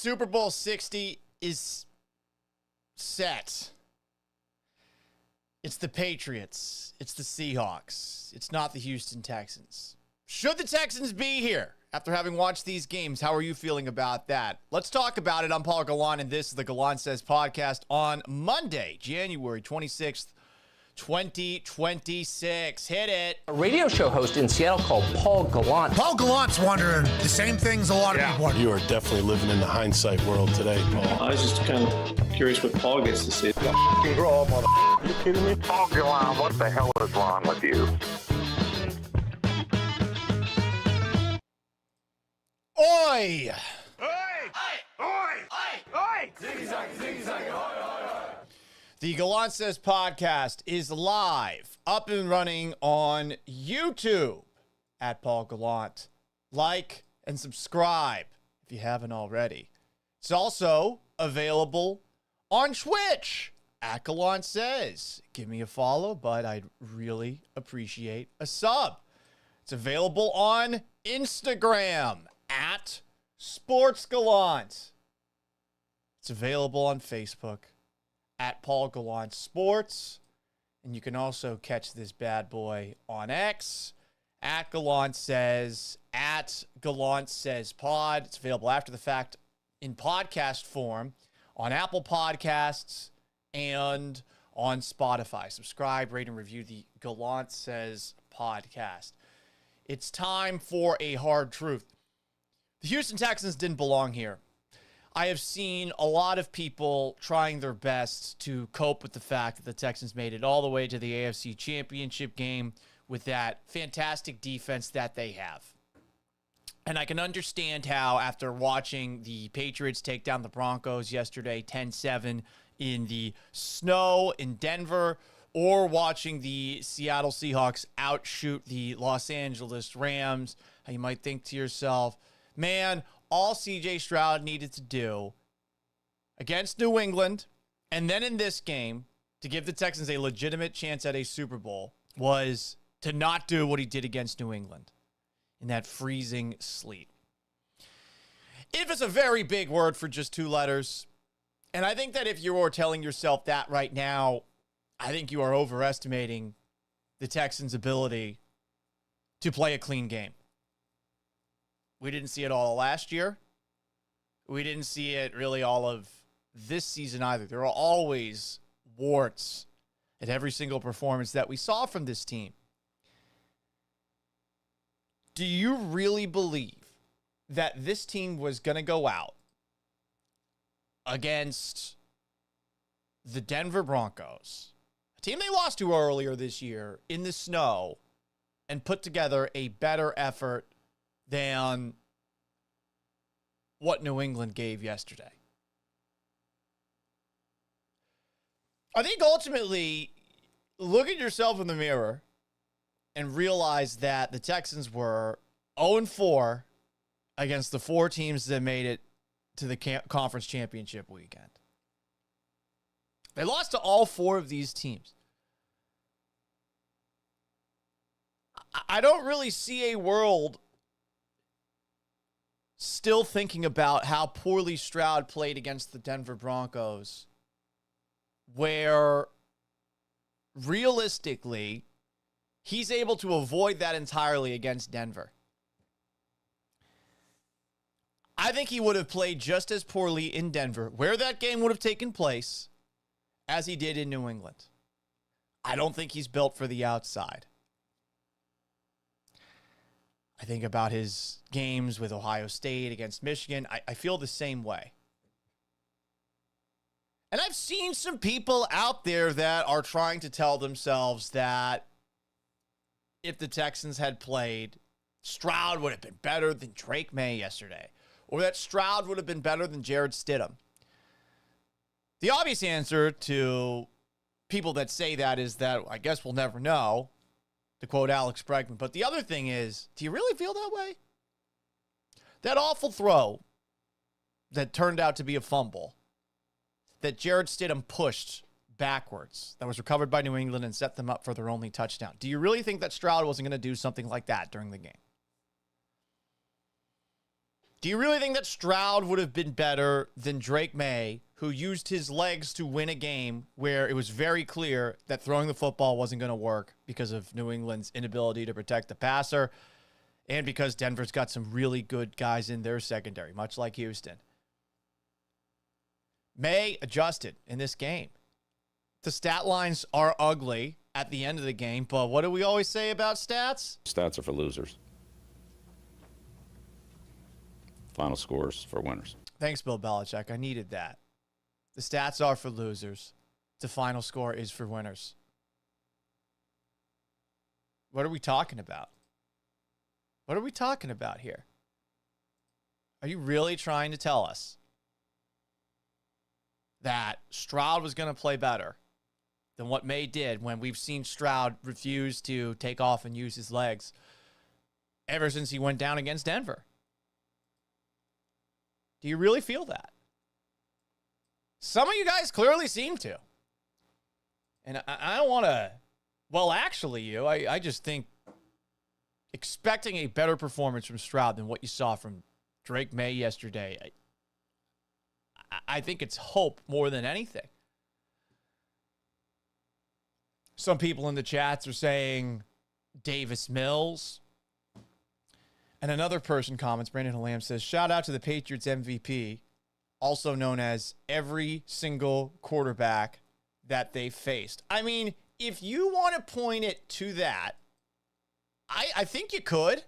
Super Bowl 60 is set. It's the Patriots. It's the Seahawks. It's not the Houston Texans. Should the Texans be here after having watched these games? How are you feeling about that? Let's talk about it. I'm Paul Gallant, and this is the Gallant Says podcast on Monday, January 26th, 2026. Hit it. A radio show host in Seattle called Paul Gallant. Paul Gallant's wondering the same things a lot of people wonder. You are definitely living in the hindsight world today, Paul. I was just kind of curious what Paul gets to say. Grow up, mother. You kidding me? Paul Gallant, what the hell is wrong with you? Oi! The Gallant Says podcast is live, up and running on YouTube at Paul Gallant. Like and subscribe if you haven't already. It's also available on Twitch at Gallant Says. Give me a follow, but I'd really appreciate a sub. It's available on Instagram at Sports Gallant. It's available on Facebook at Paul Gallant Sports. And you can also catch this bad boy on X at Gallant Says, at Gallant Says Pod. It's available after the fact in podcast form on Apple Podcasts and on Spotify. Subscribe, rate, and review the Gallant Says podcast. It's time for a hard truth. The Houston Texans didn't belong here. I have seen a lot of people trying their best to cope with the fact that the Texans made it all the way to the AFC Championship game with that fantastic defense that they have. And I can understand how, after watching the Patriots take down the Broncos yesterday 10-7 in the snow in Denver, or watching the Seattle Seahawks outshoot the Los Angeles Rams, how you might think to yourself, man, all C.J. Stroud needed to do against New England and then in this game to give the Texans a legitimate chance at a Super Bowl was to not do what he did against New England in that freezing sleet. If it's a very big word for just two letters, and I think that if you are telling yourself that right now, I think you are overestimating the Texans' ability to play a clean game. We didn't see it all last year. We didn't see it really all of this season either. There are always warts at every single performance that we saw from this team. Do you really believe that this team was going to go out against the Denver Broncos, a team they lost to earlier this year in the snow, and put together a better effort than what New England gave yesterday? I think ultimately, look at yourself in the mirror and realize that the Texans were 0-4 against the four teams that made it to the conference championship weekend. They lost to all four of these teams. I don't really see a world still thinking about how poorly Stroud played against the Denver Broncos, where realistically he's able to avoid that entirely against Denver. I think he would have played just as poorly in Denver, where that game would have taken place, as he did in New England. I don't think he's built for the outside. I think about his games with Ohio State, against Michigan. I feel the same way. And I've seen some people out there that are trying to tell themselves that if the Texans had played, Stroud would have been better than Drake May yesterday, or that Stroud would have been better than Jarrett Stidham. The obvious answer to people that say that is that I guess we'll never know, to quote Alex Bregman. But the other thing is, do you really feel that way? That awful throw that turned out to be a fumble that Jarrett Stidham pushed backwards, that was recovered by New England and set them up for their only touchdown. Do you really think that Stroud wasn't going to do something like that during the game? Do you really think that Stroud would have been better than Drake May, who used his legs to win a game where it was very clear that throwing the football wasn't going to work because of New England's inability to protect the passer and because Denver's got some really good guys in their secondary, much like Houston? May adjusted in this game. The stat lines are ugly at the end of the game, but what do we always say about stats? Stats are for losers. Final scores for winners. Thanks, Bill Belichick. I needed that. The stats are for losers. The final score is for winners. What are we talking about? What are we talking about here? Are you really trying to tell us that Stroud was going to play better than what May did when we've seen Stroud refuse to take off and use his legs ever since he went down against Denver? Do you really feel that? Some of you guys clearly seem to. And I don't want to, well, actually, I just think expecting a better performance from Stroud than what you saw from Drake May yesterday, I think it's hope more than anything. Some people in the chats are saying Davis Mills. And another person comments, Brandon Lamb says, shout out to the Patriots MVP, also known as every single quarterback that they faced. I mean, if you want to point it to that, I think you could.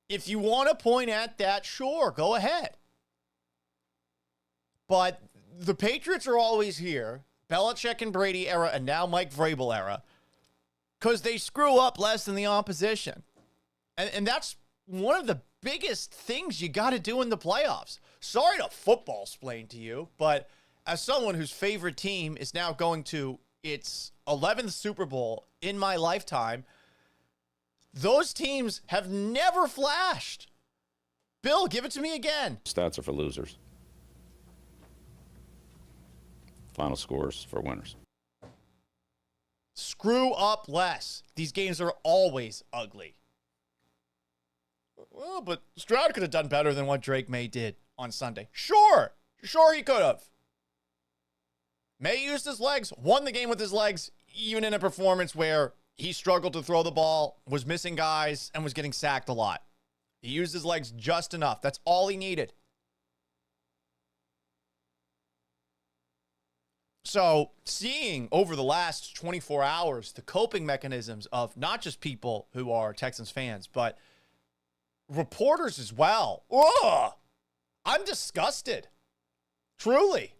If you want to point at that, sure, go ahead. But the Patriots are always here, Belichick and Brady era, and now Mike Vrabel era, because they screw up less than the opposition. And that's one of the biggest things you got to do in the playoffs. Sorry to football explain to you, but as someone whose favorite team is now going to its 11th Super Bowl in my lifetime, those teams have never flashed. Bill, give it to me again. Stats are for losers. Final scores for winners. Screw up less. These games are always ugly. Well, but Stroud could have done better than what Drake May did on Sunday. Sure he could have. May used his legs, won the game with his legs, even in a performance where he struggled to throw the ball, was missing guys, and was getting sacked a lot. He used his legs just enough. That's all he needed. So seeing over the last 24 hours the coping mechanisms of not just people who are Texans fans, but reporters as well. Ugh! I'm disgusted. Truly.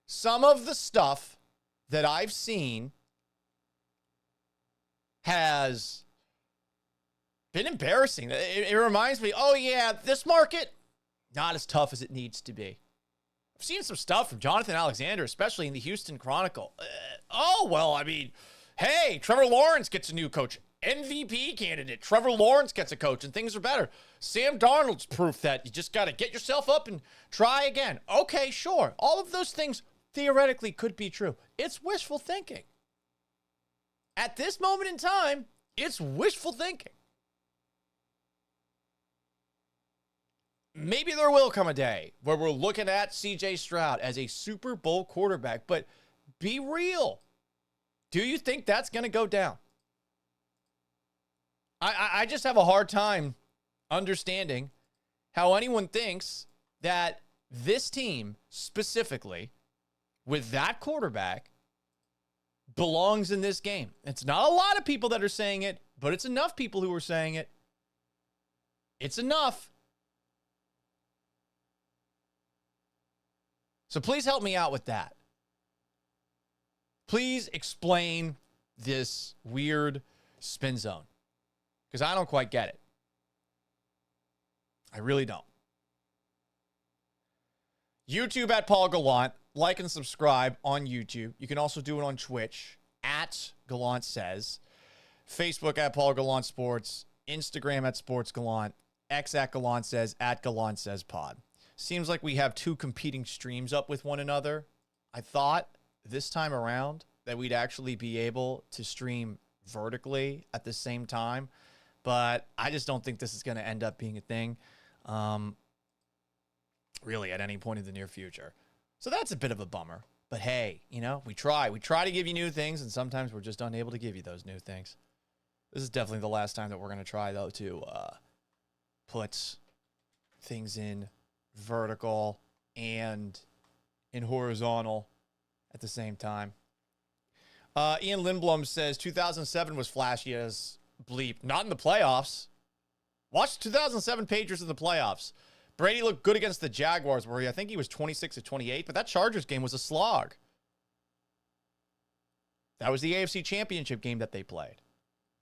Some of the stuff that I've seen has been embarrassing. It reminds me, oh yeah, this market, not as tough as it needs to be. I've seen some stuff from Jonathan Alexander, especially in the Houston Chronicle. Hey, Trevor Lawrence gets a new coach. MVP candidate. Trevor Lawrence gets a coach and things are better. Sam Darnold's proof that you just got to get yourself up and try again. Okay, sure. All of those things theoretically could be true. It's wishful thinking. At this moment in time, it's wishful thinking. Maybe there will come a day where we're looking at CJ Stroud as a Super Bowl quarterback, but be real. Do you think that's going to go down? I just have a hard time understanding how anyone thinks that this team specifically with that quarterback belongs in this game. It's not a lot of people that are saying it, but it's enough people who are saying it. It's enough. So please help me out with that. Please explain this weird spin zone, because I don't quite get it. I really don't. YouTube at Paul Gallant. Like and subscribe on YouTube. You can also do it on Twitch at Gallant Says. Facebook at Paul Gallant Sports. Instagram at Sports Gallant. X at Gallant Says. At Gallant Says Pod. Seems like we have two competing streams up with one another. I thought this time around that we'd actually be able to stream vertically at the same time, but I just don't think this is going to end up being a thing, really, at any point in the near future. So that's a bit of a bummer. But hey, you know, we try. We try to give you new things, and sometimes we're just unable to give you those new things. This is definitely the last time that we're going to try, though, to put things in vertical and in horizontal at the same time. Ian Lindblom says 2007 was flashy as bleep. Not in the playoffs. Watch 2007 Patriots in the playoffs. Brady looked good against the Jaguars, where I think he was 26 of 28, but that Chargers game was a slog. That was the AFC Championship game that they played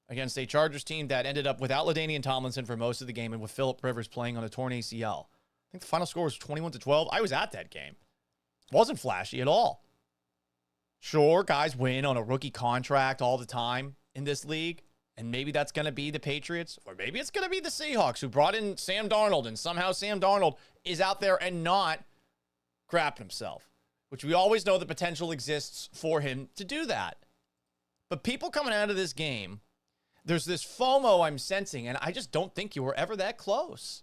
against a Chargers team that ended up without LaDainian Tomlinson for most of the game and with Phillip Rivers playing on a torn ACL. I think the final score was 21-12. I was at that game. It wasn't flashy at all. Sure, guys win on a rookie contract all the time in this league. And maybe that's going to be the Patriots, or maybe it's going to be the Seahawks, who brought in Sam Darnold, and somehow Sam Darnold is out there and not crapping himself, which we always know the potential exists for him to do that. But people coming out of this game, there's this FOMO I'm sensing, and I just don't think you were ever that close.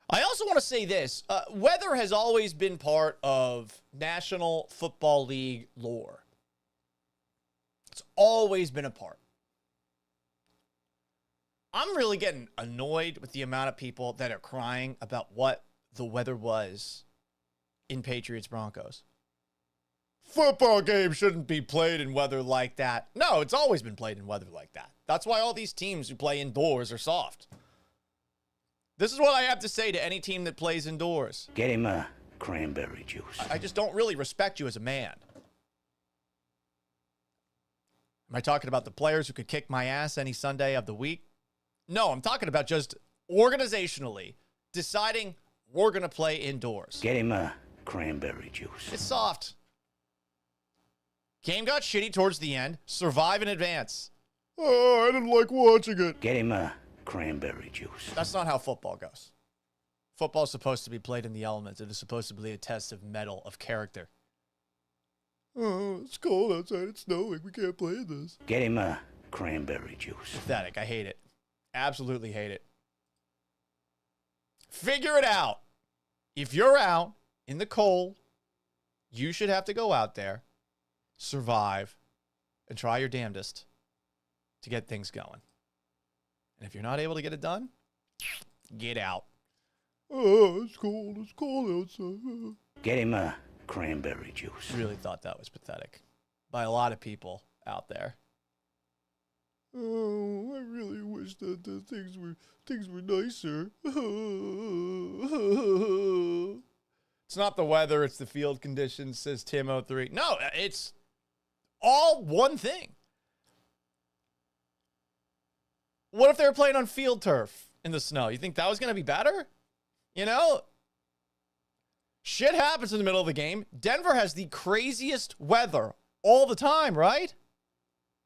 I also want to say this. Weather has always been part of National Football League lore. It's always been a part. I'm really getting annoyed with the amount of people that are crying about what the weather was in Patriots Broncos. Football games shouldn't be played in weather like that. No, it's always been played in weather like that. That's why all these teams who play indoors are soft. This is what I have to say to any team that plays indoors. Get him a cranberry juice. I just don't really respect you as a man. Am I talking about the players who could kick my ass any Sunday of the week? No, I'm talking about just organizationally deciding we're going to play indoors. Get him a cranberry juice. It's soft. Game got shitty towards the end. Survive in advance. Oh, I didn't like watching it. Get him a cranberry juice. That's not how football goes. Football's supposed to be played in the elements. It is supposed to be a test of mettle, of character. Oh, it's cold outside. It's snowing. We can't play this. Get him a cranberry juice. Pathetic. I hate it. Absolutely hate it. Figure it out. If you're out in the cold, you should have to go out there, survive, and try your damnedest to get things going. And if you're not able to get it done, get out. Oh, it's cold. It's cold outside. Get him a cranberry juice. Really thought that was pathetic by a lot of people out there. Oh, I really wish that the things were nicer. It's not the weather, it's the field conditions, says Tim03. No, it's all one thing. What if they were playing on field turf in the snow? You think that was going to be better? You know? Shit happens in the middle of the game. Denver has the craziest weather all the time, right?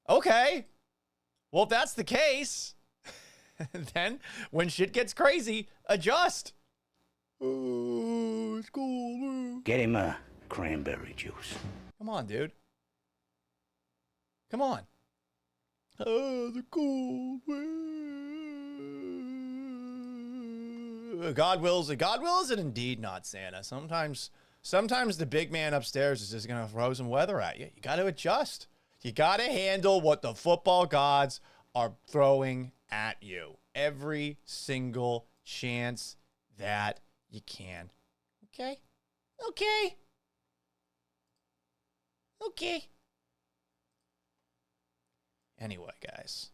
Okay. Well, if that's the case, then when shit gets crazy, adjust. Oh, it's cold. Get him a cranberry juice. Come on, dude. Come on. Oh, the cold. God wills it indeed, not Santa. Sometimes the big man upstairs is just going to throw some weather at you. You got to adjust. You got to handle what the football gods are throwing at you every single chance that you can. Okay? Okay. Okay. Anyway, guys.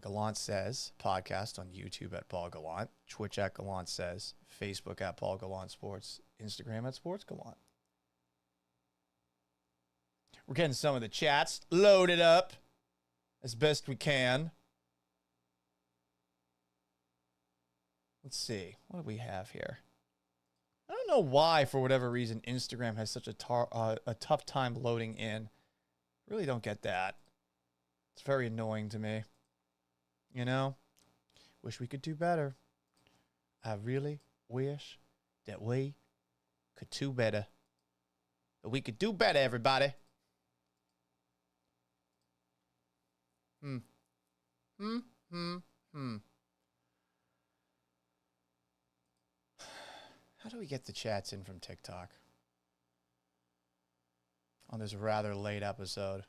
Gallant Says podcast on YouTube at Paul Gallant, Twitch at Gallant Says, Facebook at Paul Gallant Sports, Instagram at Sports Gallant. We're getting some of the chats loaded up as best we can. Let's see. What do we have here? I don't know why, for whatever reason, Instagram has such a tough time loading in. Really don't get that. It's very annoying to me. You know? Wish we could do better. I really wish that we could do better. That we could do better, everybody. How do we get the chats in from TikTok on this rather late episode?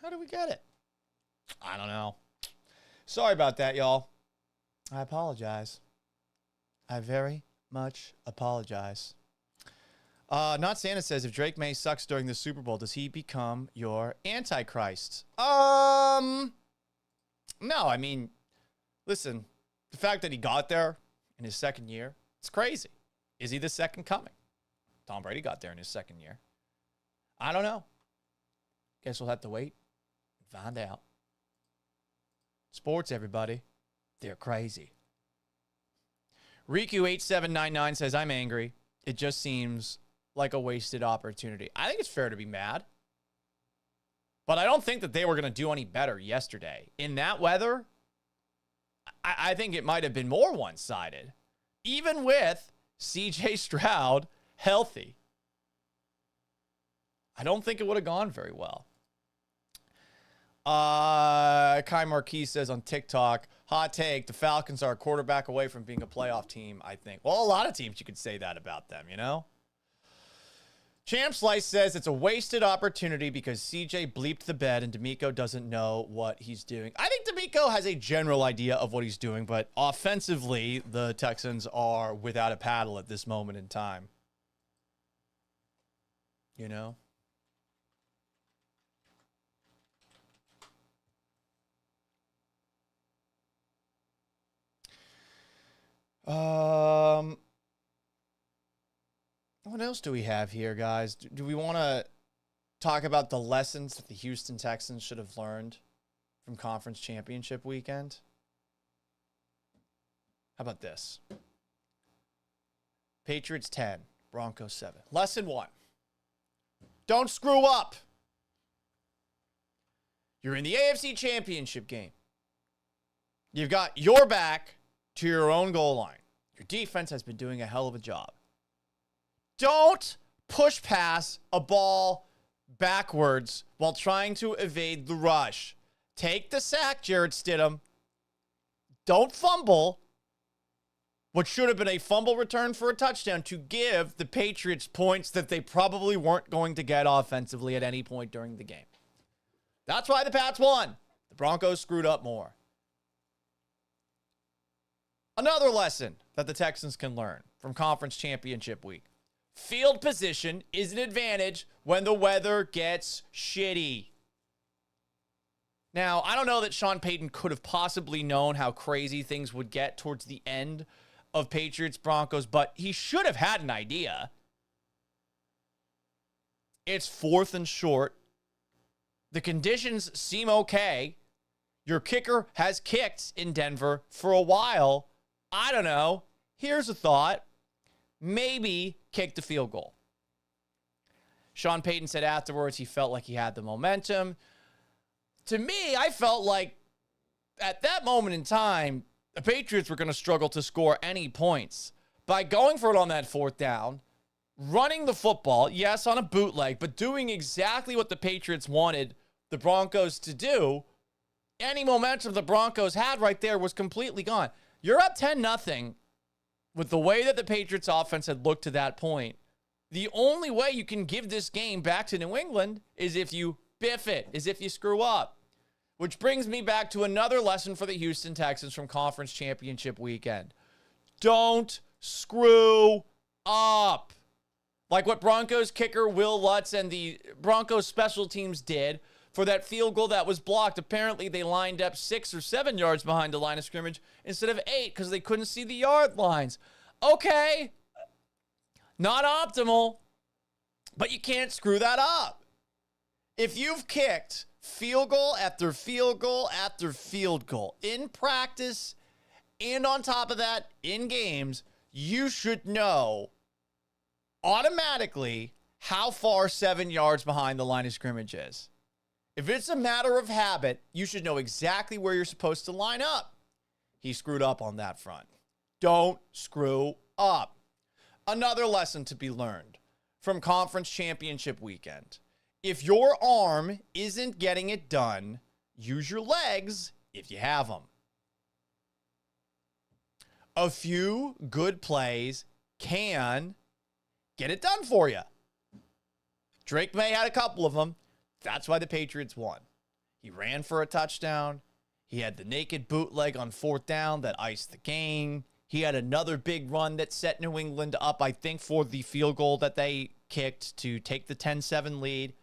How do we get it? I don't know. Sorry about that, y'all. I apologize. I very much apologize. Not Santa says, if Drake May sucks during the Super Bowl, does he become your Antichrist? No, I mean, listen, the fact that he got there in his second year, it's crazy. Is he the second coming? Tom Brady got there in his second year. I don't know. Guess we'll have to wait and find out. Sports, everybody. They're crazy. Riku8799 says, I'm angry. It just seems like a wasted opportunity. I think it's fair to be mad. But I don't think that they were going to do any better yesterday. In that weather, I think it might have been more one-sided. Even with C.J. Stroud healthy. I don't think it would have gone very well. Kai Marquis says on TikTok, hot take, the Falcons are a quarterback away from being a playoff team, I think. Well, a lot of teams you could say that about them, you know? Champ Slice says it's a wasted opportunity because CJ bleeped the bed and D'Amico doesn't know what he's doing. I think D'Amico has a general idea of what he's doing, but offensively, the Texans are without a paddle at this moment in time. You know? What else do we have here, guys? Do we want to talk about the lessons that the Houston Texans should have learned from Conference Championship weekend? How about this? Patriots 10, Broncos 7. Lesson 1. Don't screw up. You're in the AFC Championship game. You've got your back to your own goal line. Your defense has been doing a hell of a job. Don't push pass a ball backwards while trying to evade the rush. Take the sack, Jarrett Stidham. Don't fumble what should have been a fumble return for a touchdown to give the Patriots points that they probably weren't going to get offensively at any point during the game. That's why the Pats won. The Broncos screwed up more. Another lesson that the Texans can learn from Conference Championship week. Field position is an advantage when the weather gets shitty. Now, I don't know that Sean Payton could have possibly known how crazy things would get towards the end of Patriots Broncos, but he should have had an idea. It's 4th and short. The conditions seem okay. Your kicker has kicked in Denver for a while. I don't know. Here's a thought. Maybe kick the field goal. Sean Payton said afterwards he felt like he had the momentum. To me, I felt like at that moment in time, the Patriots were going to struggle to score any points. By going for it on that 4th down, running the football, yes, on a bootleg, but doing exactly what the Patriots wanted the Broncos to do, any momentum the Broncos had right there was completely gone. You're up 10-0 with the way that the Patriots offense had looked to that point. The only way you can give this game back to New England is if you biff it, is if you screw up. Which brings me back to another lesson for the Houston Texans from Conference Championship weekend. Don't screw up. Like what Broncos kicker Will Lutz and the Broncos special teams did for that field goal that was blocked. Apparently, they lined up 6 or 7 yards behind the line of scrimmage instead of 8 because they couldn't see the yard lines. Okay, not optimal, but you can't screw that up. If you've kicked field goal after field goal after field goal in practice and on top of that in games, you should know automatically how far 7 yards behind the line of scrimmage is. If it's a matter of habit, you should know exactly where you're supposed to line up. He screwed up on that front. Don't screw up. Another lesson to be learned from Conference Championship weekend. If your arm isn't getting it done, use your legs if you have them. A few good plays can get it done for you. Drake May had a couple of them. That's why the Patriots won. He ran for a touchdown. He had the naked bootleg on 4th down that iced the game. He had another big run that set New England up, I think, for the field goal that they kicked to take the 10-7 lead.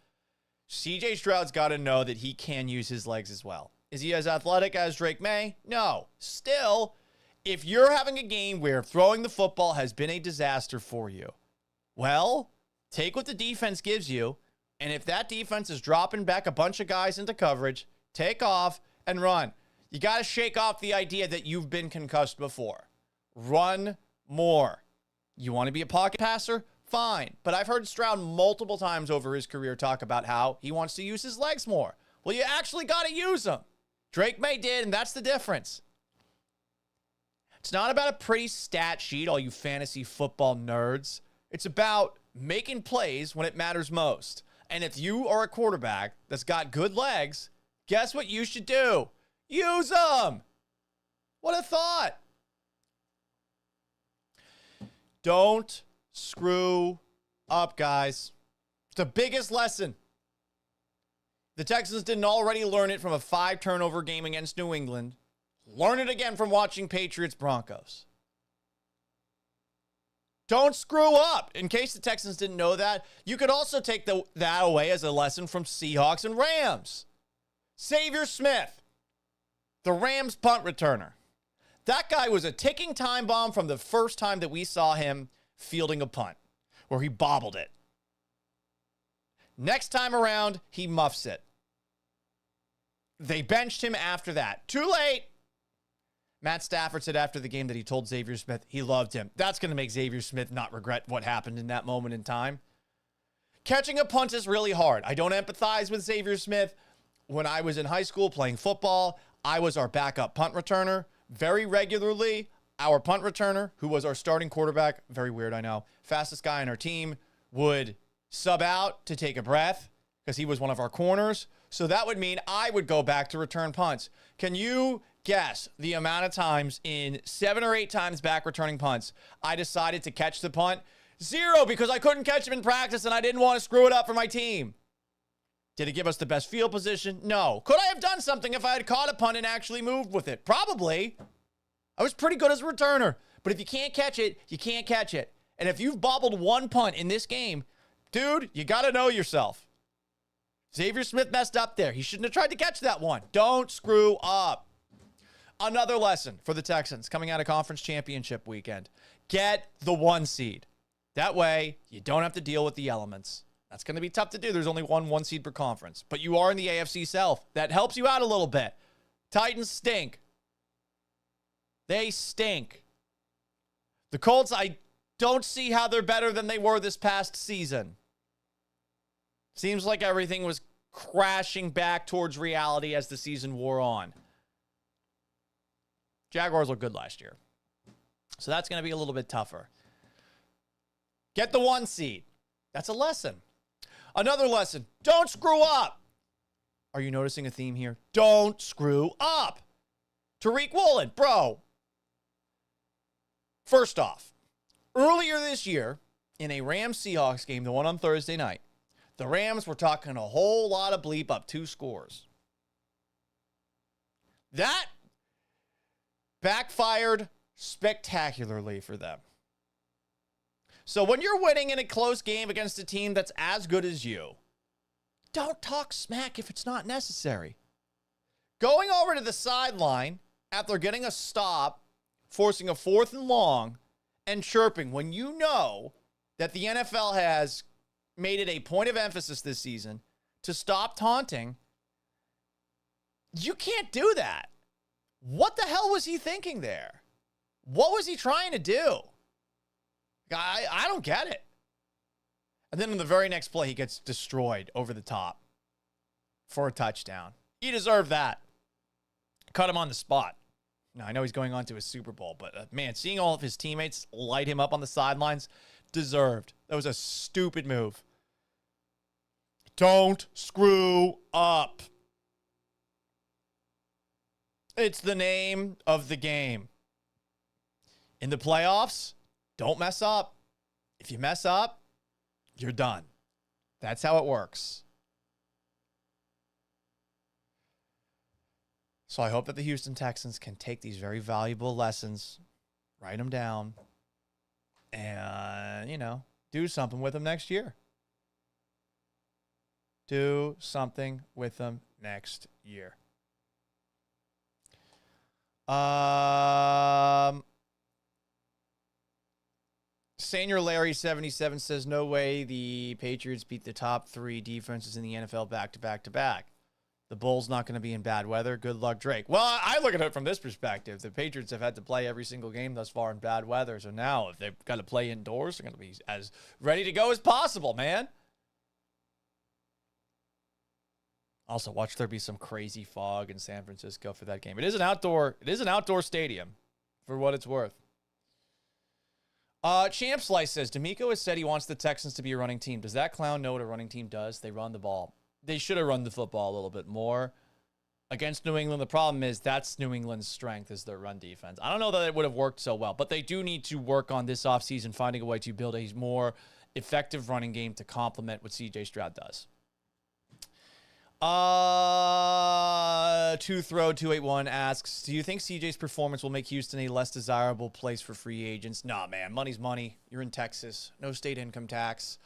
CJ Stroud's got to know that he can use his legs as well. Is he as athletic as Drake May? No. Still, if you're having a game where throwing the football has been a disaster for you, well, take what the defense gives you, and if that defense is dropping back a bunch of guys into coverage, take off and run. You got to shake off the idea that you've been concussed before. Run more. You want to be a pocket passer? Fine. But I've heard Stroud multiple times over his career talk about how he wants to use his legs more. Well, you actually got to use them. Drake May did, and that's the difference. It's not about a pretty stat sheet, all you fantasy football nerds. It's about making plays when it matters most. And if you are a quarterback that's got good legs, guess what you should do? Use them. What a thought. Don't screw up, guys. It's the biggest lesson. The Texans didn't already learn it from a 5-turnover game against New England. Learn it again from watching Patriots Broncos. Don't screw up. In case the Texans didn't know that, you could also take that away as a lesson from Seahawks and Rams. Xavier Smith, the Rams punt returner. That guy was a ticking time bomb from the first time that we saw him fielding a punt, where he bobbled it. Next time around, he muffs it. They benched him after that. Too late. Matt Stafford said after the game that he told Xavier Smith he loved him. That's going to make Xavier Smith not regret what happened in that moment in time. Catching a punt is really hard. I don't empathize with Xavier Smith. When I was in high school playing football, I was our backup punt returner. Very regularly, our punt returner, who was our starting quarterback, very weird, I know, fastest guy on our team, would sub out to take a breath because he was one of our corners. So that would mean I would go back to return punts. Can you guess the amount of times in 7 or 8 times back returning punts I decided to catch the punt? 0, because I couldn't catch him in practice and I didn't want to screw it up for my team. Did it give us the best field position? No. Could I have done something if I had caught a punt and actually moved with it? Probably. I was pretty good as a returner. But if you can't catch it, you can't catch it. And if you've bobbled one punt in this game, dude, you got to know yourself. Xavier Smith messed up there. He shouldn't have tried to catch that one. Don't screw up. Another lesson for the Texans coming out of conference championship weekend. Get the 1 seed. That way, you don't have to deal with the elements. That's going to be tough to do. There's only one seed per conference. But you are in the AFC South. That helps you out a little bit. Titans stink. They stink. The Colts, I don't see how they're better than they were this past season. Seems like everything was crashing back towards reality as the season wore on. Jaguars looked good last year. So that's going to be a little bit tougher. Get the 1 seed. That's a lesson. Another lesson. Don't screw up. Are you noticing a theme here? Don't screw up. Tariq Woolen, bro. First off, earlier this year, in a Rams-Seahawks game, the one on Thursday night, the Rams were talking a whole lot of bleep up 2 scores. That backfired spectacularly for them. So when you're winning in a close game against a team that's as good as you, don't talk smack if it's not necessary. Going over to the sideline after getting a stop, forcing a 4th and long, and chirping when you know that the NFL has made it a point of emphasis this season to stop taunting, you can't do that. What the hell was he thinking there? What was he trying to do? I don't get it. And then in the very next play, he gets destroyed over the top for a touchdown. He deserved that. Cut him on the spot. Now, I know he's going on to his Super Bowl, but man, seeing all of his teammates light him up on the sidelines, deserved. That was a stupid move. Don't screw up. It's the name of the game. In the playoffs, don't mess up. If you mess up, you're done. That's how it works. So I hope that the Houston Texans can take these very valuable lessons, write them down, and, do something with them next year. Do something with them next year. Senior Larry 77 says, no way the Patriots beat the top 3 defenses in the NFL back to back to back. The Bulls not going to be in bad weather. Good luck, Drake. Well, I look at it from this perspective. The Patriots have had to play every single game thus far in bad weather. So now if they've got to play indoors, they're going to be as ready to go as possible, man. Also, watch there be some crazy fog in San Francisco for that game. It is an outdoor stadium for what it's worth. Champ Slice says, D'Amico has said he wants the Texans to be a running team. Does that clown know what a running team does? They run the ball. They should have run the football a little bit more against New England. The problem is that's New England's strength is their run defense. I don't know that it would have worked so well, but they do need to work on this offseason, finding a way to build a more effective running game to complement what CJ Stroud does. 2Throw281 asks, do you think CJ's performance will make Houston a less desirable place for free agents? Nah, man. Money's money. You're in Texas. No state income tax.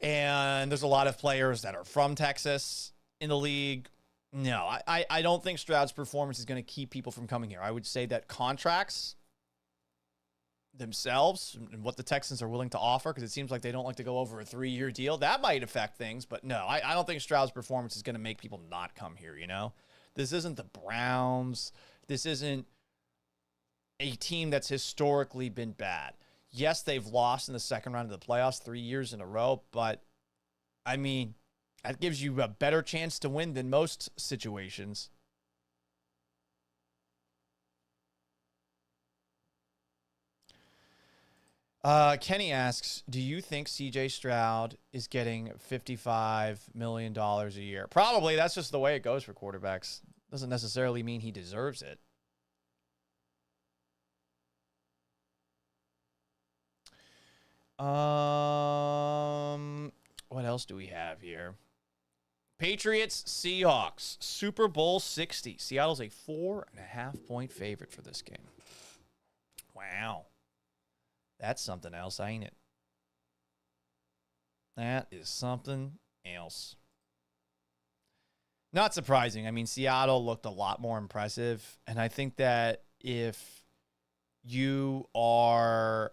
And there's a lot of players that are from Texas in the league. No, I don't think Stroud's performance is going to keep people from coming here. I would say that contracts themselves and what the Texans are willing to offer, because it seems like they don't like to go over a 3-year deal, that might affect things. But no, I don't think Stroud's performance is going to make people not come here, This isn't the Browns. This isn't a team that's historically been bad. Yes, they've lost in the second round of the playoffs 3 years in a row, but, that gives you a better chance to win than most situations. Kenny asks, do you think CJ Stroud is getting $55 million a year? Probably. That's just the way it goes for quarterbacks. Doesn't necessarily mean he deserves it. What else do we have here? Patriots, Seahawks, Super Bowl 60. Seattle's a 4.5-point favorite for this game. Wow. That's something else, ain't it? That is something else. Not surprising. Seattle looked a lot more impressive. And I think that if you are...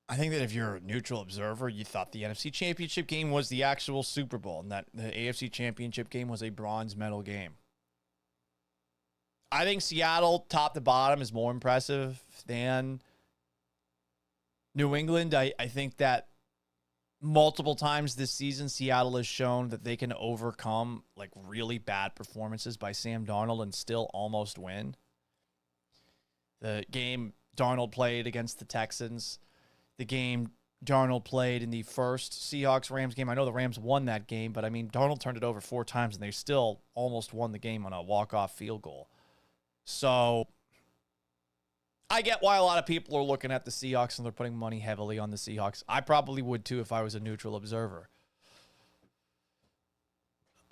I think that if you're a neutral observer, you thought the NFC Championship game was the actual Super Bowl and that the AFC Championship game was a bronze medal game. I think Seattle, top to bottom, is more impressive than New England. I think that multiple times this season, Seattle has shown that they can overcome really bad performances by Sam Darnold and still almost win. The game Darnold played against the Texans, the game Darnold played in the first Seahawks-Rams game. I know the Rams won that game, but Darnold turned it over 4 times, and they still almost won the game on a walk-off field goal. So I get why a lot of people are looking at the Seahawks and they're putting money heavily on the Seahawks. I probably would too if I was a neutral observer.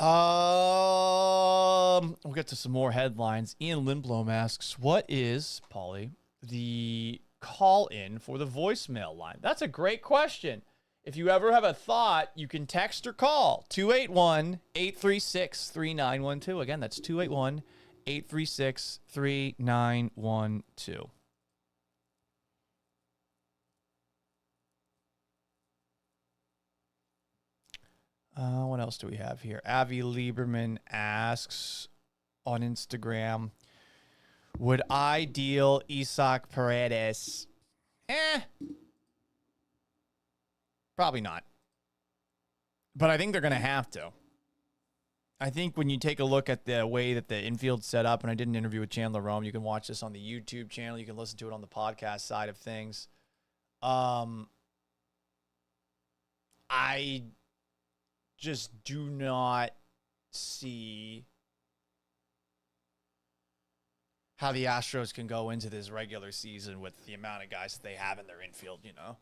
We'll get to some more headlines. Ian Lindblom asks, what is, Paulie, the call-in for the voicemail line? That's a great question. If you ever have a thought, you can text or call 281-836-3912. Again, that's 281-836-3912. What else do we have here? Avi Lieberman asks on Instagram, would I deal Isaac Paredes? Probably not. But I think they're going to have to. I think when you take a look at the way that the infield's set up, and I did an interview with Chandler Rome, you can watch this on the YouTube channel. You can listen to it on the podcast side of things. I just do not see how the Astros can go into this regular season with the amount of guys that they have in their infield, you know.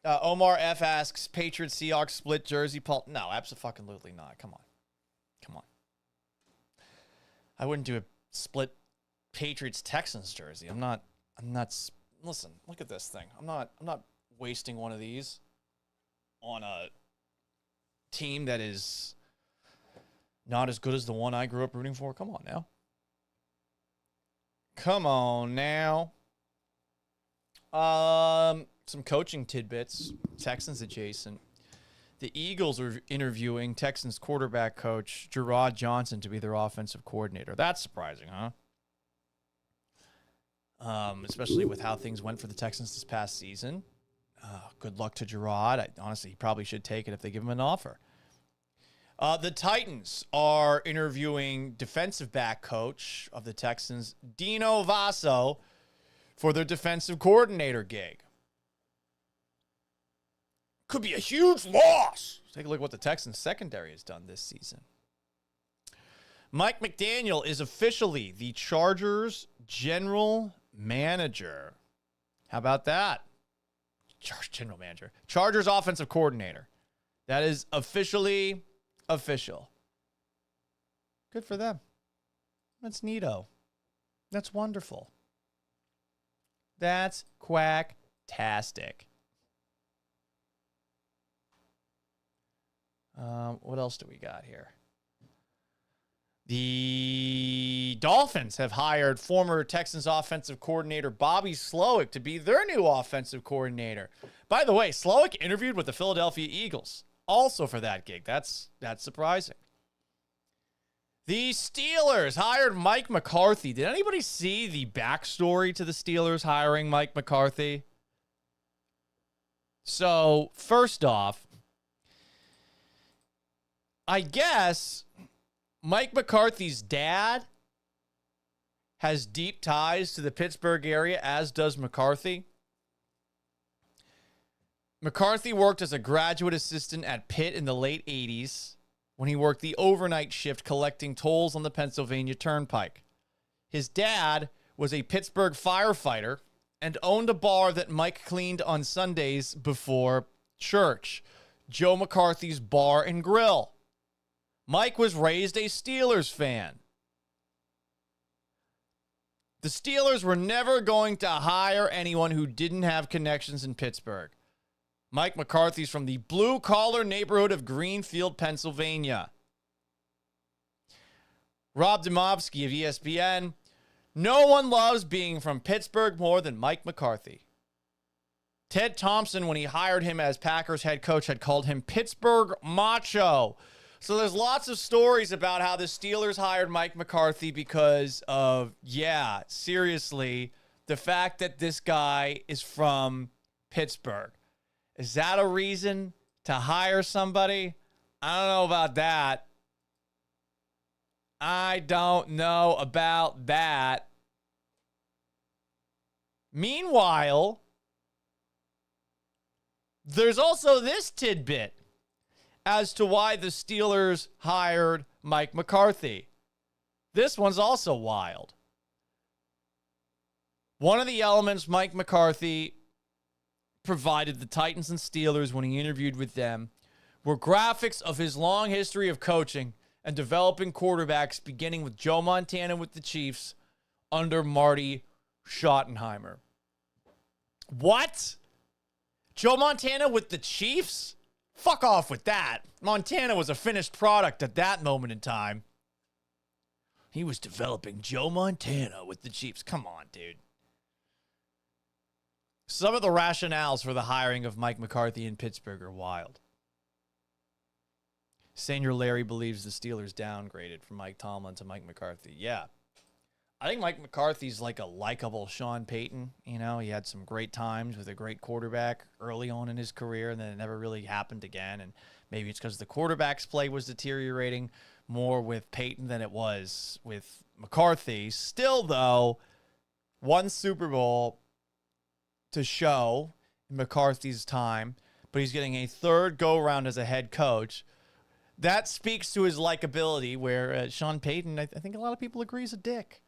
Omar F asks, Patriots Seahawks split jersey. Paul, no, absolutely not. Come on. I wouldn't do a split Patriots Texans jersey. I'm not. Listen, look at this thing. I'm not wasting one of these on a team that is not as good as the one I grew up rooting for. Come on now. Some coaching tidbits, Texans adjacent. The Eagles are interviewing Texans quarterback coach Gerard Johnson to be their offensive coordinator. That's surprising, huh? Especially with how things went for the Texans this past season. Good luck to Gerard. Honestly, he probably should take it if they give him an offer. The Titans are interviewing defensive back coach of the Texans, Dino Vasso, for their defensive coordinator gig. Could be a huge loss. Take a look at what the Texans secondary has done this season. Mike McDaniel is officially the Chargers general manager. How about that? General manager. Chargers offensive coordinator. That is officially official. Good for them. That's neato. That's wonderful. That's quacktastic. What else do we got here? The Dolphins have hired former Texans offensive coordinator Bobby Slowick to be their new offensive coordinator. By the way, Slowick interviewed with the Philadelphia Eagles, also for that gig. That's surprising. The Steelers hired Mike McCarthy. Did anybody see the backstory to the Steelers hiring Mike McCarthy? So, first off, I guess Mike McCarthy's dad has deep ties to the Pittsburgh area, as does McCarthy. McCarthy worked as a graduate assistant at Pitt in the late 80s when he worked the overnight shift collecting tolls on the Pennsylvania Turnpike. His dad was a Pittsburgh firefighter and owned a bar that Mike cleaned on Sundays before church, Joe McCarthy's Bar and Grill. Mike was raised a Steelers fan. The Steelers were never going to hire anyone who didn't have connections in Pittsburgh. Mike McCarthy's from the blue-collar neighborhood of Greenfield, Pennsylvania. Rob Demovsky of ESPN. No one loves being from Pittsburgh more than Mike McCarthy. Ted Thompson, when he hired him as Packers head coach, had called him Pittsburgh Macho. So there's lots of stories about how the Steelers hired Mike McCarthy because of, seriously, the fact that this guy is from Pittsburgh. Is that a reason to hire somebody? I don't know about that. Meanwhile, there's also this tidbit as to why the Steelers hired Mike McCarthy. This one's also wild. One of the elements Mike McCarthy provided the Titans and Steelers when he interviewed with them were graphics of his long history of coaching and developing quarterbacks, beginning with Joe Montana with the Chiefs under Marty Schottenheimer. What? Joe Montana with the Chiefs? Fuck off with that. Montana was a finished product at that moment in time. He was developing Joe Montana with the Chiefs. Come on, dude. Some of the rationales for the hiring of Mike McCarthy in Pittsburgh are wild. Senior Larry believes the Steelers downgraded from Mike Tomlin to Mike McCarthy. Yeah. I think Mike McCarthy's like a likable Sean Payton. You know, he had some great times with a great quarterback early on in his career, and then it never really happened again. And maybe it's because the quarterback's play was deteriorating more with Payton than it was with McCarthy. Still, though, one Super Bowl to show in McCarthy's time. but he's getting a third go-around as a head coach. That speaks to his likability, where Sean Payton, I think a lot of people agree, is a dick.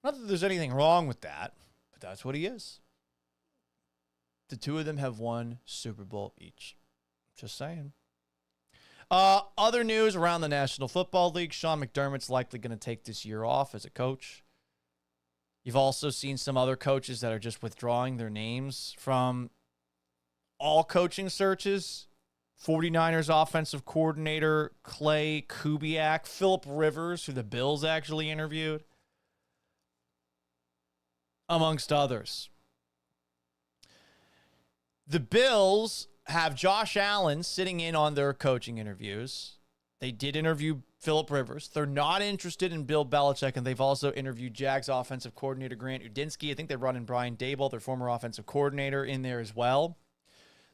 Not that there's anything wrong with that, but that's what he is. The two of them have won Super Bowl each. Just saying. Other news around the National Football League. Sean McDermott's likely going to take this year off as a coach. You've also seen some other coaches that are just withdrawing their names from all coaching searches. 49ers offensive coordinator Clay Kubiak, Phillip Rivers, who the Bills actually interviewed, amongst others. The Bills have Josh Allen sitting in on their coaching interviews. They did interview Phillip Rivers. They're not interested in Bill Belichick, and they've also interviewed Jags offensive coordinator Grant Udinski. I think they brought in Brian Daboll, their former offensive coordinator, in there as well.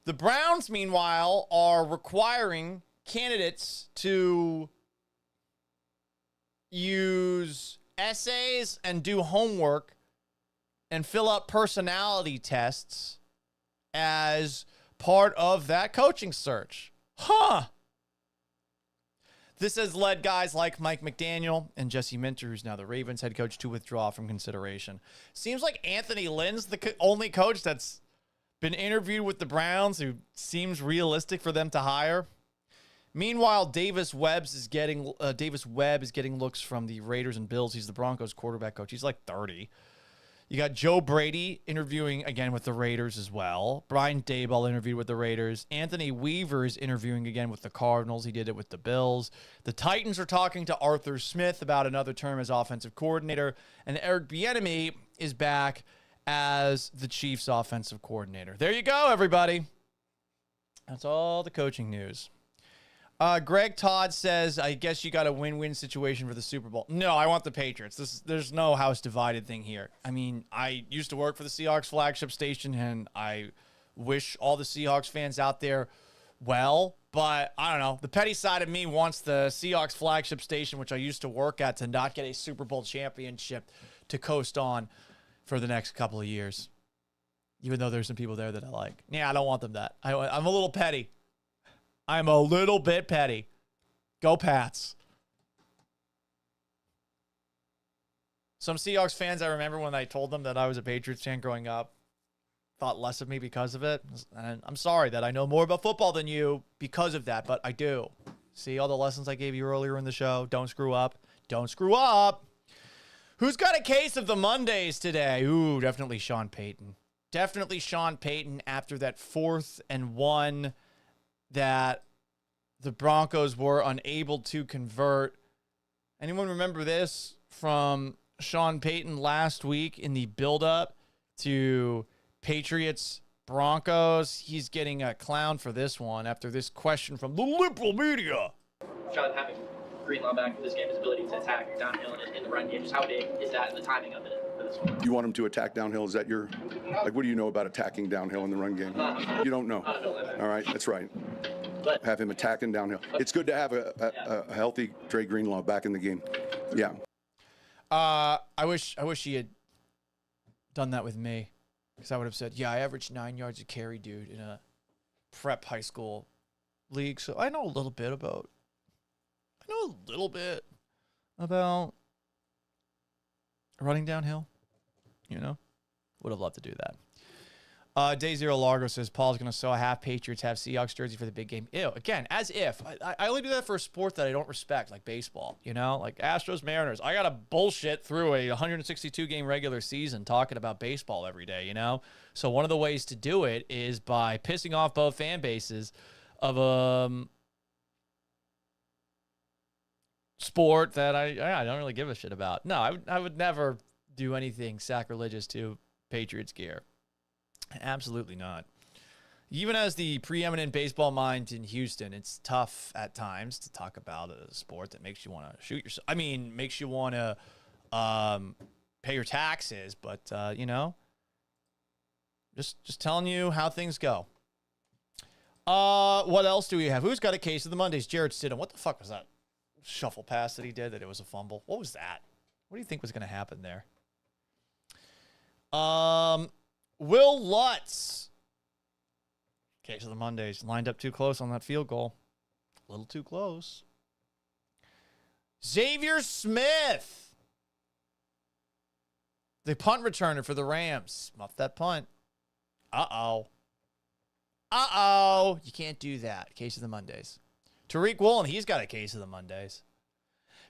The Browns, meanwhile, are requiring candidates to use essays and do homework and fill out personality tests as part of that coaching search. This has led guys like Mike McDaniel and Jesse Minter, who's now the Ravens head coach, to withdraw from consideration. Seems like Anthony Lynn's the only coach that's been interviewed with the Browns who seems realistic for them to hire. Meanwhile, Davis Webb is getting looks from the Raiders and Bills. He's the Broncos quarterback coach. He's like 30. You got Joe Brady interviewing again with the Raiders as well. Brian Daboll interviewed with the Raiders. Anthony Weaver is interviewing again with the Cardinals. He did it with the Bills. The Titans are talking to Arthur Smith about another term as offensive coordinator. And Eric Bieniemy is back as the Chiefs offensive coordinator. There you go, everybody. That's all the coaching news. Greg Todd says, I guess you got a win-win situation for the Super Bowl. No, I want the Patriots. There's no house divided thing here. I mean, I used to work for the Seahawks flagship station, and I wish all the Seahawks fans out there well, but I don't know. The petty side of me wants the Seahawks flagship station, which I used to work at, to not get a Super Bowl championship to coast on for the next couple of years. Even though there's some people there that I like. Yeah, I don't want them that. I'm a little petty. I'm a little bit petty. Go Pats. Some Seahawks fans, I remember when I told them that I was a Patriots fan growing up, thought less of me because of it. And I'm sorry that I know more about football than you because of that, but I do. See all the lessons I gave you earlier in the show? Don't screw up. Don't screw up. Who's got a case of the Mondays today? Ooh, definitely Sean Payton. Definitely Sean Payton after that 4th and 1 that the Broncos were unable to convert. Anyone remember this from Sean Payton last week in the build-up to Patriots Broncos? He's getting a clown for this one after this question from the liberal media. Sean, having Greenlaw back for this game, his ability to attack downhill in the run game, just how big is that and the timing of it for this one? You want him to attack downhill? Is that your, like, what do you know about attacking downhill in the run game? You don't know. All right, that's right. But have him attacking downhill. It's good to have a healthy Dre Greenlaw back in the game. Yeah. I wish he had done that with me, because I would have said, yeah, I averaged 9 yards a carry, dude, in a prep high school league. So I know a little bit about running downhill. You know, would have loved to do that. Day Zero Largo says Paul's going to sew a half Patriots have Seahawks jersey for the big game. Ew, again, as if. I only do that for a sport that I don't respect, like baseball, you know? Like Astros, Mariners. I got to bullshit through a 162-game regular season talking about baseball every day, you know? So one of the ways to do it is by pissing off both fan bases of a sport that I don't really give a shit about. No, I would never do anything sacrilegious to Patriots gear. Absolutely not. Even as the preeminent baseball mind in Houston, it's tough at times to talk about a sport that makes you want to shoot yourself. I mean, makes you want to pay your taxes, but you know, just telling you how things go. What else do we have? Who's got a case of the Mondays? Jared Stidham. What the fuck was that shuffle pass that he did? That it was a fumble. What was that? What do you think was going to happen there? Will Lutz Case of the Mondays. Lined up too close on that field goal. A little too close. Xavier Smith, the punt returner for the Rams. Muffed that punt. Uh-oh. You can't do that. Case of the Mondays. Tariq Woolen, he's got a case of the Mondays.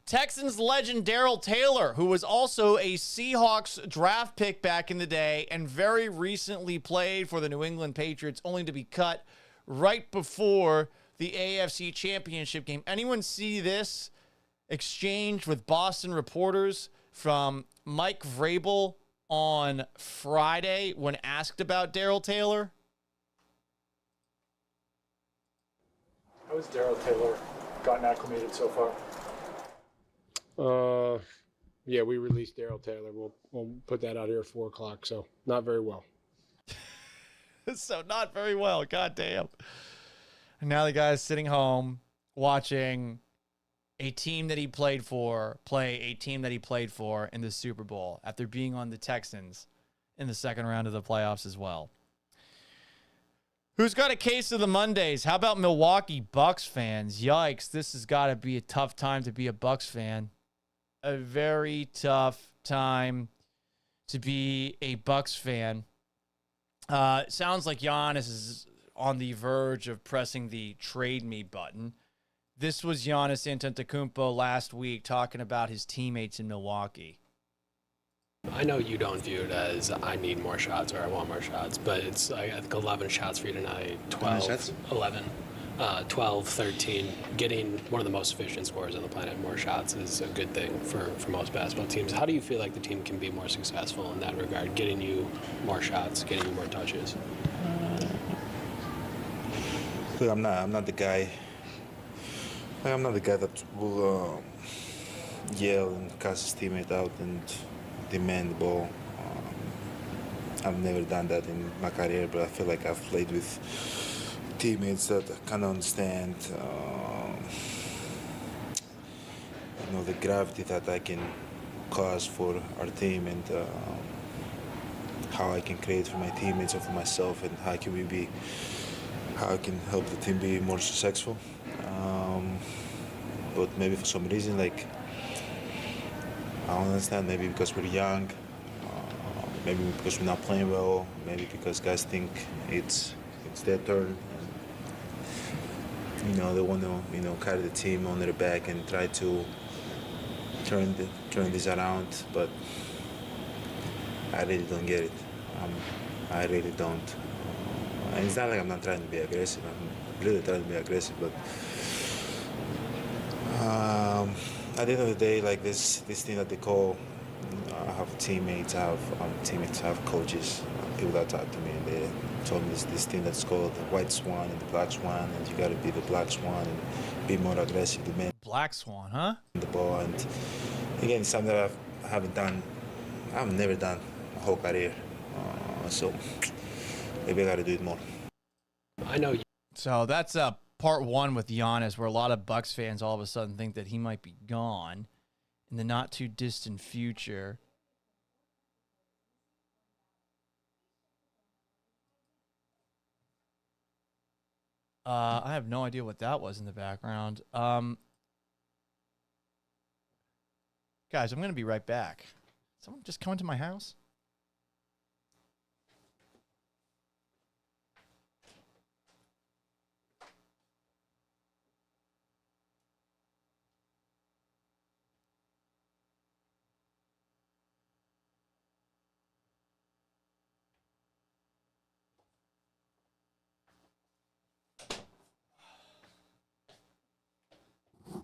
Texans legend Darrell Taylor, who was also a Seahawks draft pick back in the day and very recently played for the New England Patriots, only to be cut right before the AFC Championship game. Anyone see this exchange with Boston reporters from Mike Vrabel on Friday when asked about Darrell Taylor? How has Darrell Taylor gotten acclimated so far? Yeah, we released Darrell Taylor. We'll put that out here at 4 o'clock. So not very well. So not very well. God damn. And now the guy's sitting home watching a team that he played for play a team that he played for in the Super Bowl after being on the Texans in the second round of the playoffs as well. Who's got a case of the Mondays? How about Milwaukee Bucks fans? Yikes, this has got to be a tough time to be a Bucks fan. A very tough time to be a Bucks fan. Sounds like Giannis is on the verge of pressing the trade me button. This was Giannis Antetokounmpo last week talking about his teammates in Milwaukee. I know you don't view it as I need more shots or I want more shots, but it's I think 11 shots for you tonight, 12, 13. Getting one of the most efficient scorers on the planet more shots is a good thing for most basketball teams. How do you feel like the team can be more successful in that regard, getting you more shots, getting you more touches? Look, I'm not the guy. I'm not the guy that will yell and cast his teammate out and demand the ball. I've never done that in my career, but I feel like I've played with teammates that kind of understand, the gravity that I can cause for our team and how I can create for my teammates or for myself, and how I can help the team be more successful. But maybe for some reason, I don't understand, maybe because we're young, maybe because we're not playing well, maybe because guys think it's their turn. They want to, carry the team on their back and try to turn this around, but I really don't get it. I really don't. And it's not like I'm not trying to be aggressive. I'm really trying to be aggressive, but at the end of the day, like this thing that they call, I have teammates, I have coaches, people that talk to me, and they told me this thing that's called the white swan and the black swan, and you got to be the black swan and be more aggressive. The man. Black swan, huh? The ball, and again, it's something that I've never done my whole career, so maybe I got to do it more. I know. So that's part one with Giannis, where a lot of Bucks fans all of a sudden think that he might be gone in the not too distant future. I have no idea what that was in the background. Guys, I'm going to be right back. Someone just come into my house?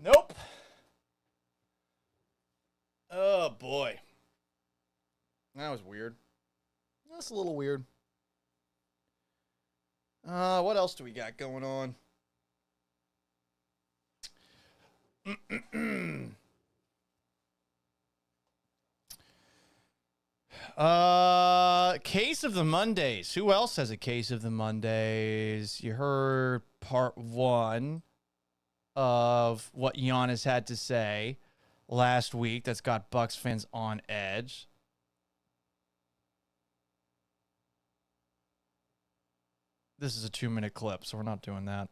Nope. Oh, boy. That was weird. That's a little weird. What else do we got going on? Case of the Mondays. Who else has a case of the Mondays? You heard part one of what Giannis had to say last week that's got Bucks fans on edge. this is a 2-minute clip, so we're not doing that.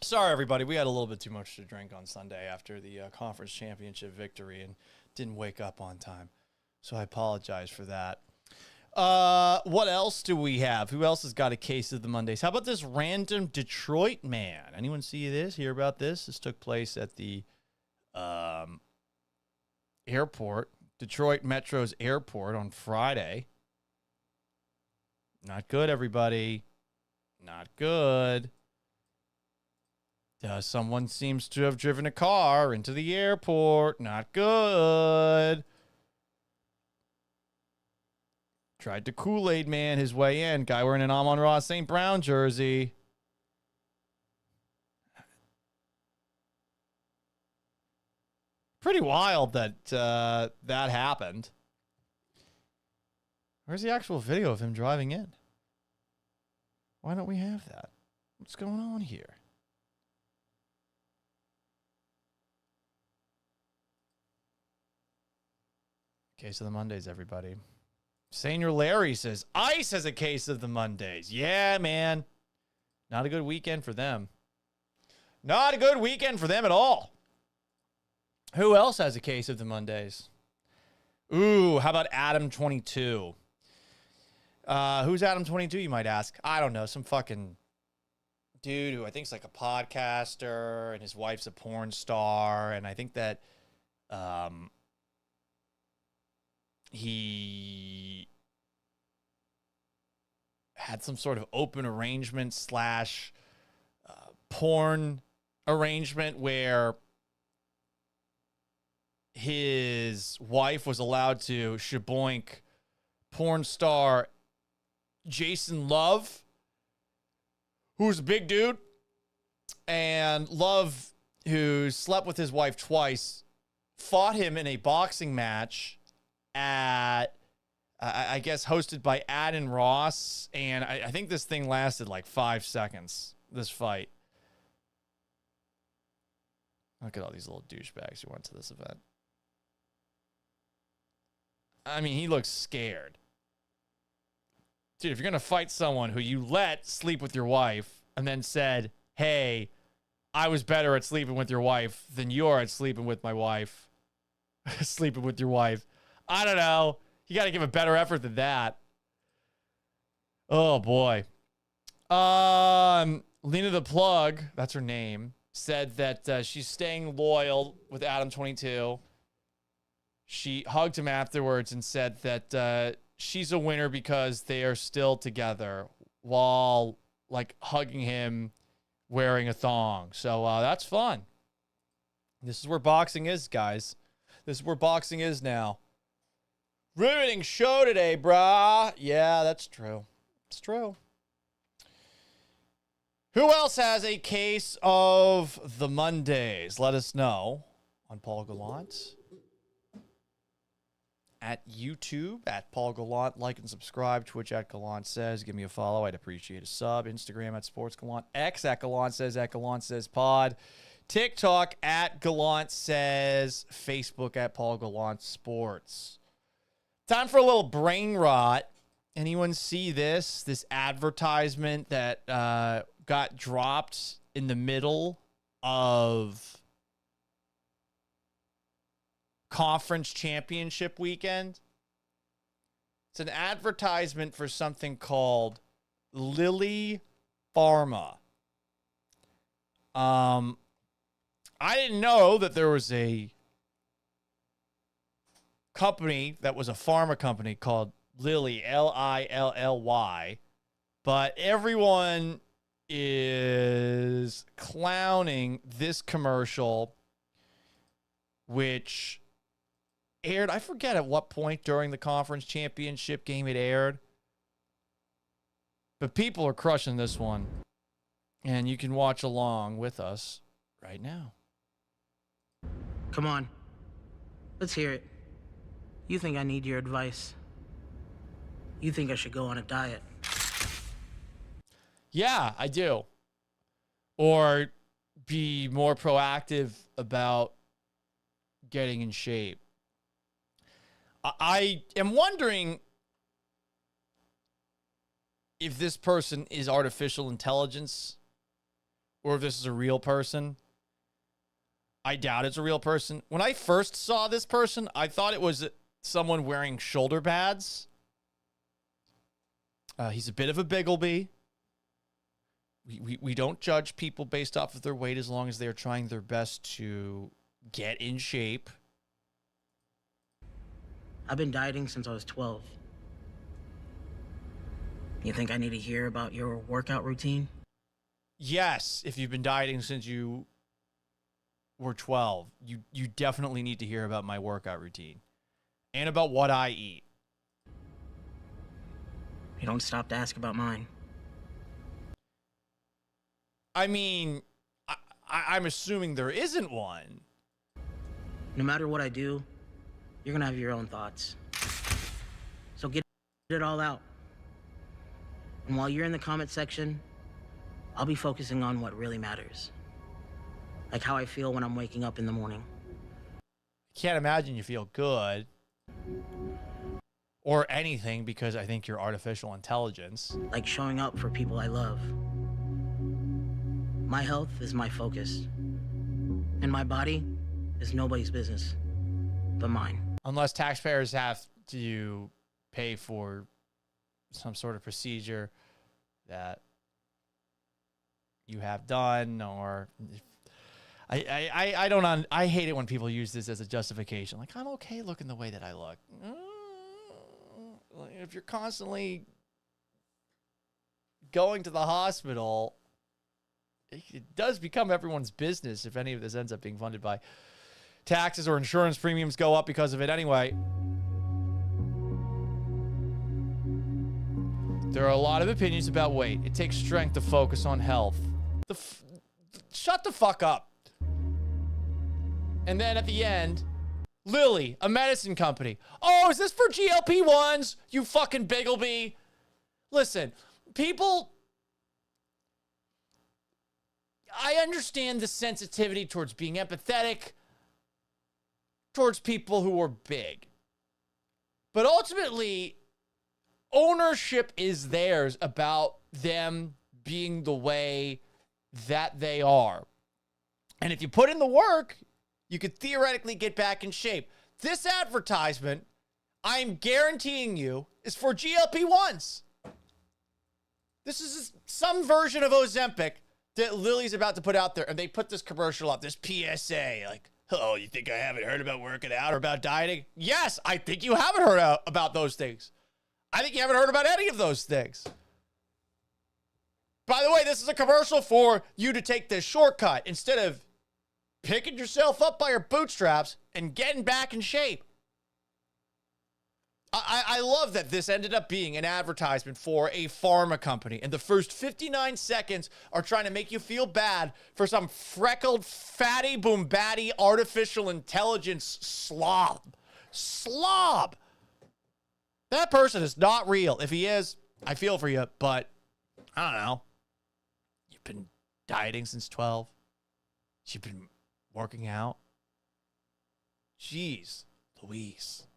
Sorry, everybody. We had a little bit too much to drink on Sunday after the conference championship victory and didn't wake up on time. So I apologize for that. What else do we have? Who else has got a case of the Mondays? How about this random Detroit man? Anyone see this? Hear about this? This took place at the airport, Detroit Metro's airport on Friday. Not good, everybody. Not good. Someone seems to have driven a car into the airport. Not good. Tried to Kool-Aid man his way in. Guy wearing an Amon-Ra St. Brown jersey. Pretty wild that that happened. Where's the actual video of him driving in? Why don't we have that? What's going on here? Case of the Mondays, everybody. Senior Larry says, Ice has a case of the Mondays. Yeah, man. Not a good weekend for them. Not a good weekend for them at all. Who else has a case of the Mondays? Ooh, how about Adam22? Who's Adam22, you might ask? I don't know. Some fucking dude who I think is like a podcaster, and his wife's a porn star, and I think that he had some sort of open arrangement slash porn arrangement where his wife was allowed to shaboink porn star Jason Love, who's a big dude, and Love, who slept with his wife twice, fought him in a boxing match at, I guess, hosted by Adin Ross, and I think this thing lasted like 5 seconds, this fight. Look at all these little douchebags who went to this event. I mean, he looks scared. Dude, if you're going to fight someone who you let sleep with your wife and then said, hey, I was better at sleeping with your wife than you're at sleeping with my wife, sleeping with your wife, I don't know. You got to give a better effort than that. Oh, boy. Lena the Plug, that's her name, said that she's staying loyal with Adam22. She hugged him afterwards and said that she's a winner because they are still together while, like, hugging him wearing a thong. So that's fun. This is where boxing is, guys. This is where boxing is now. Riveting show today, brah. Yeah, that's true. It's true. Who else has a case of the Mondays? Let us know on Paul Gallant. At YouTube, at Paul Gallant. Like and subscribe. Twitch at Gallant Says. Give me a follow. I'd appreciate a sub. Instagram at Sports Gallant. X at Gallant Says Pod. TikTok at Gallant Says. Facebook at Paul Gallant Sports. Time for a little brain rot. Anyone see this? This advertisement that got dropped in the middle of conference championship weekend? It's an advertisement for something called Lilly Pharma. I didn't know that there was a company that was a pharma company called Lilly, Lilly, but everyone is clowning this commercial, which aired, I forget at what point during the conference championship game it aired, but people are crushing this one, and you can watch along with us right now. Come on, let's hear it. You think I need your advice? You think I should go on a diet? Yeah, I do. Or be more proactive about getting in shape. I am wondering if this person is artificial intelligence or if this is a real person. I doubt it's a real person. When I first saw this person, I thought it was someone wearing shoulder pads. He's a bit of a biggleby. We don't judge people based off of their weight as long as they're trying their best to get in shape. I've been dieting since I was 12. You think I need to hear about your workout routine? Yes, if you've been dieting since you were 12, you definitely need to hear about my workout routine and about what I eat. You don't stop to ask about mine. I mean, I'm assuming there isn't one. No matter what I do, you're gonna have your own thoughts. So get it all out. And while you're in the comment section, I'll be focusing on what really matters. Like how I feel when I'm waking up in the morning. Can't imagine you feel good. Or anything, because I think you're artificial intelligence. Like showing up for people I love. My health is my focus. And my body is nobody's business but mine. Unless taxpayers have to pay for some sort of procedure that you have done, or I don't I hate it when people use this as a justification. Like, I'm okay looking the way that I look. If you're constantly going to the hospital, it does become everyone's business if any of this ends up being funded by taxes or insurance premiums go up because of it anyway. There are a lot of opinions about weight. It takes strength to focus on health. Shut the fuck up. And then at the end, Lilly, a medicine company. Oh, is this for GLP-1s? You fucking biggleby. Listen, people, I understand the sensitivity towards being empathetic towards people who are big. But ultimately, ownership is theirs about them being the way that they are. And if you put in the work, you could theoretically get back in shape. This advertisement, I'm guaranteeing you, is for GLP-1s. This is some version of Ozempic that Lilly's about to put out there, and they put this commercial up, this PSA, like, oh, you think I haven't heard about working out or about dieting? Yes, I think you haven't heard about those things. I think you haven't heard about any of those things. By the way, this is a commercial for you to take this shortcut instead of picking yourself up by your bootstraps and getting back in shape. I love that this ended up being an advertisement for a pharma company, and the first 59 seconds are trying to make you feel bad for some freckled, fatty, boombatty, artificial intelligence slob. Slob! That person is not real. If he is, I feel for you, but I don't know. You've been dieting since 12. You've been working out. Jeez Louise.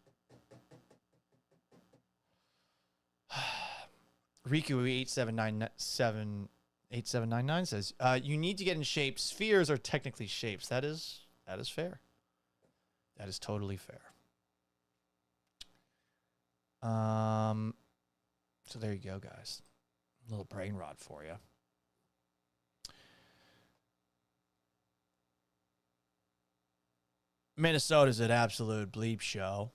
Riku8799 says, you need to get in shape. Spheres are technically shapes. That is fair. That is totally fair. So there you go, guys. A little brain rot for you. Minnesota's an absolute bleep show.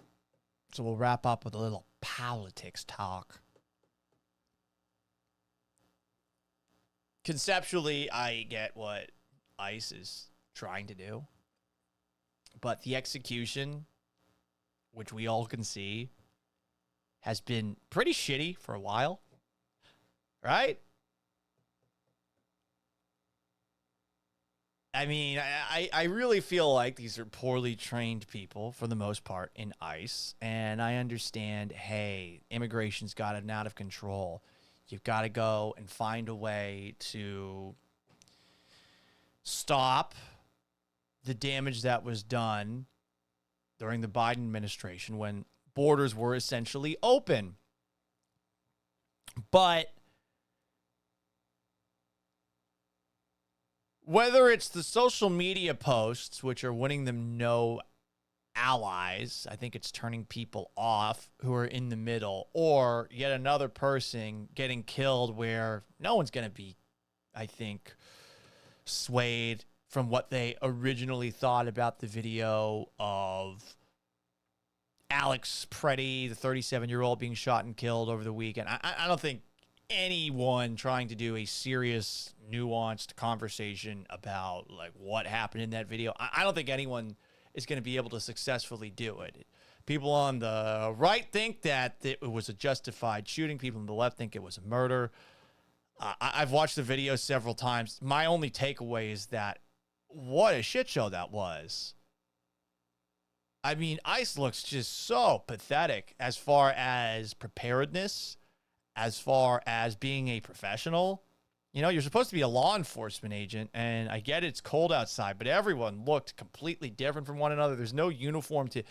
So we'll wrap up with a little politics talk. Conceptually, I get what ICE is trying to do. But the execution, which we all can see, has been pretty shitty for a while. Right? I mean, I really feel like these are poorly trained people for the most part in ICE. And I understand, hey, immigration's gotten out of control. You've got to go and find a way to stop the damage that was done during the Biden administration when borders were essentially open. But Whether it's the social media posts, which are winning them no allies, I think it's turning people off who are in the middle, or yet another person getting killed where no one's going to be, I think, swayed from what they originally thought about the video of Alex Preddy, the 37-year-old, being shot and killed over the weekend. I don't think anyone trying to do a serious, nuanced conversation about like what happened in that video, I don't think anyone is going to be able to successfully do it. People on the right think that it was a justified shooting. People on the left think it was a murder. I've watched the video several times. My only takeaway is that what a shit show that was. I mean, ICE looks just so pathetic as far as preparedness, as far as being a professional. You know, you're supposed to be a law enforcement agent, and I get it's cold outside, but everyone looked completely different from one another. There's no uniform to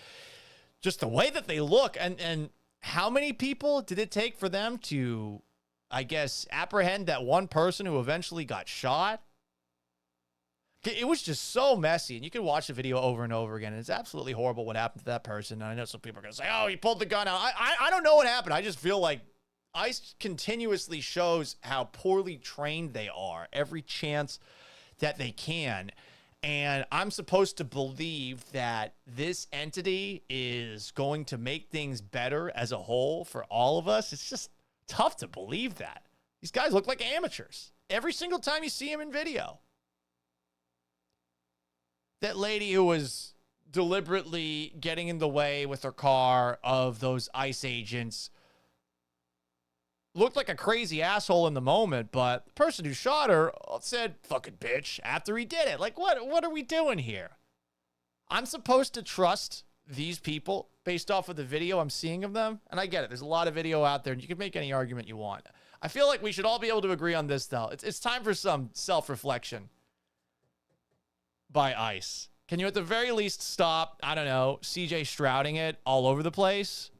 just the way that they look. And how many people did it take for them to, I guess, apprehend that one person who eventually got shot? It was just so messy, and you can watch the video over and over again, and it's absolutely horrible what happened to that person. And I know some people are going to say, oh, he pulled the gun out. I don't know what happened. I just feel like ICE continuously shows how poorly trained they are every chance that they can. And I'm supposed to believe that this entity is going to make things better as a whole for all of us. It's just tough to believe that. These guys look like amateurs every single time you see them in video. That lady who was deliberately getting in the way with her car of those ICE agents looked like a crazy asshole in the moment, but the person who shot her said, fucking bitch, after he did it. Like, what are we doing here? I'm supposed to trust these people based off of the video I'm seeing of them? And I get it. There's a lot of video out there, and you can make any argument you want. I feel like we should all be able to agree on this, though. It's time for some self-reflection by ICE. Can you at the very least stop, I don't know, CJ Strouding it all over the place?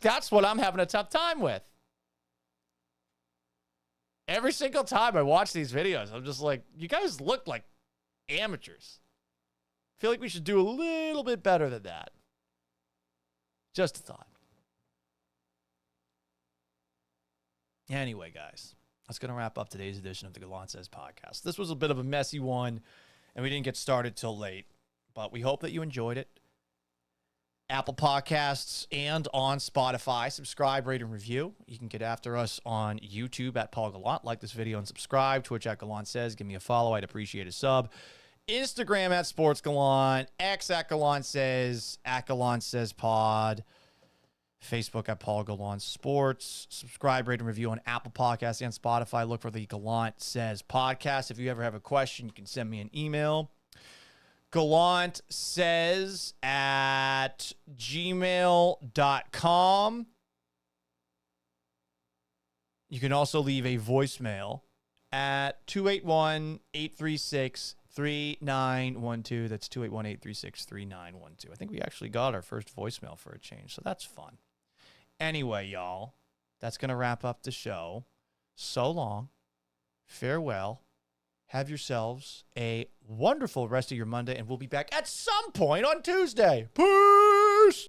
That's what I'm having a tough time with. Every single time I watch these videos, I'm just like, you guys look like amateurs. I feel like we should do a little bit better than that. Just a thought. Anyway, guys, that's going to wrap up today's edition of the Gallant Says podcast. This was a bit of a messy one, and we didn't get started till late, but we hope that you enjoyed it. Apple Podcasts and on Spotify. Subscribe, rate, and review. You can get after us on YouTube at Paul Gallant. Like this video and subscribe. Twitch at Gallant Says. Give me a follow. I'd appreciate a sub. Instagram at Sports Gallant. X at Gallant Says. At Gallant Says Pod. Facebook at Paul Gallant Sports. Subscribe, rate, and review on Apple Podcasts and Spotify. Look for the Gallant Says podcast. If you ever have a question, you can send me an email. Gallant Says at gmail.com. You can also leave a voicemail at 281-836-3912. That's 281-836-3912. I think we actually got our first voicemail for a change, so that's fun. Anyway, y'all, that's going to wrap up the show. So long. Farewell. Have yourselves a wonderful rest of your Monday, and we'll be back at some point on Tuesday. Peace!